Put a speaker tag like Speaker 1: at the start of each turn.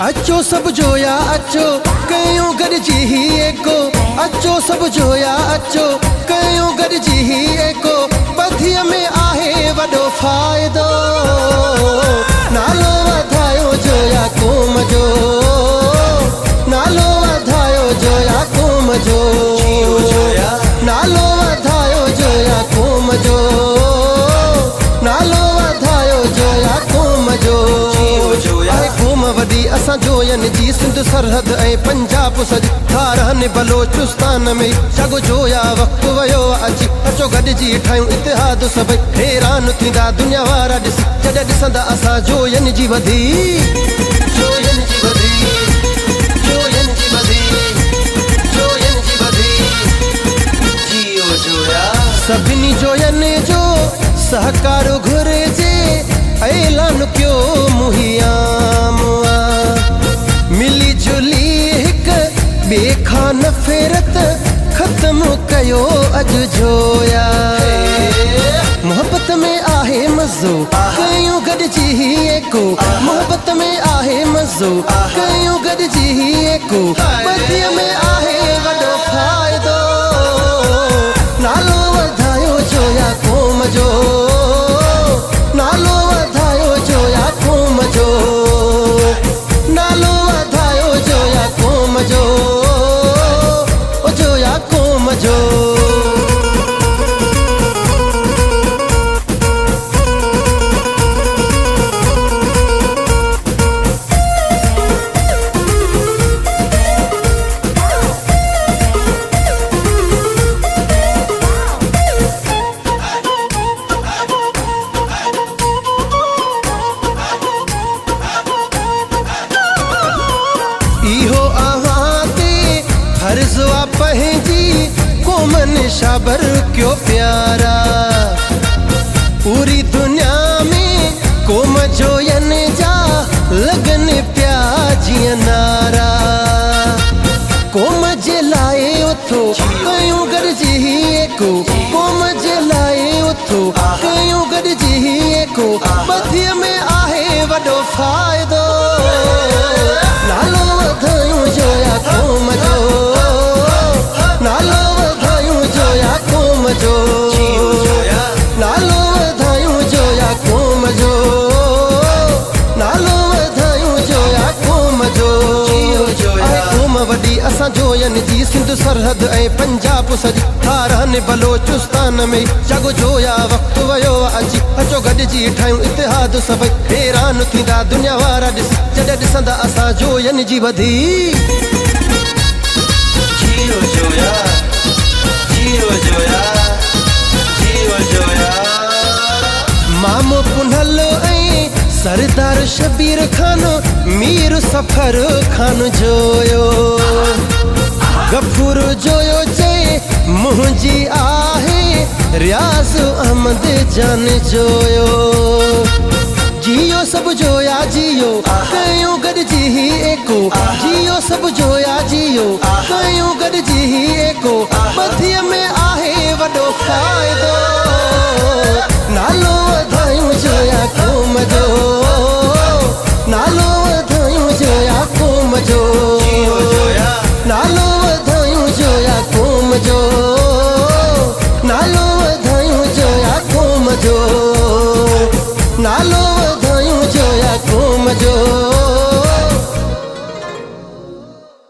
Speaker 1: अचो सब जोया अचो कयूं गॾिजी ही एको अचो सब जोया अचो कयूं गॾिजी ही एको ॿधीअ में आहे वॾो फ़ाइदो नालो वधायो जोया क़ौम जो नालो वधायो जोया क़ौम जो नालो वधायो जोया क़ौम जो नालो वधायो जोया क़ौम जो क़ौम वॾी असां जोयन जी सिंध सरहद ऐं पंजाब सॼी थारहन बलोचिस्तान में जग जोया वक़्तु वयो अची अचो गॾिजी ठाहियूं इतिहाद सभई हैरान थींदा दुनिया वारा ॾिसी जॾहिं ॾिसंदा असां जोयन जी वधी जोयन जी वधी जोयन जी वधी जोयन जी वधी जियो जोया सभिनी जोयन जो सहकार घुरिजे ऐलान कयो मुहियाम मिली जुली हिक ॿिए खां नफ़रत ख़त्म कयो अॼु जोया मोहब्बत में आहे मज़ो कयूं गॾिजी ही एको मोहब्बत में आहे मज़ो कयूं गॾिजी ही एको ॿधीअ में आहे वॾो फ़ाइदो नालो वधायो जोया क़ौम जो नालो वधायो जोया क़ौम जो नालो वधायो जोया क़ौम जो जोया क़ौम जो हर्ज़वा पंहिंजी क़ौम निशाबर क्यों प्यारा पूरी दुनिया में क़ौम जोयन जा लगन प्या जीअं नारा क़ौम जे लाइ उथो कयूं गॾिजी ही एको क़ौम जे लाइ उथो कयूं गॾिजी ही एको ॿधीअ में आहे वॾो फ़ाइदो नालो वधायूं जोया क़ौम जो नालो वधायूं जोया क़ौम जो नालो वधायूं जोया क़ौम जो नालो वधायूं जोया क़ौम जो क़ौम वॾी असां जोयन जी सिंध सरहद ऐं पंजाब सॼी थारहन बलोचिस्तान में जग जोया वक़्तु वयो अची अचो गॾिजी ठाहियूं इतिहाद सभई हैरान थींदा दुनिया वारा ॾिसी जॾहिं ॾिसंदा असां जोयन जी वधी जियो जोया जियो जोया जियो जोया मामो पुनहलो ऐं सरदार शबीर खान मीर सफर खान जोयो गफूर जोयो चए मुंहिंजी आहे रियाज़ अहमद जान जोयो जियो सब जोया जियो कयूं गॾिजी ही एको जियो सब जोया जियो कयूं गॾिजी ही एको ॿधीअ में आहे वॾो फ़ाइदो नालो वधायूं जोया क़ौम जो नालो वधायूं जोया क़ौम जो नालो वधायूं जोया क़ौम जो नालो वधायूं जोया क़ौम जो नालो वधायूं जोया क़ौम जो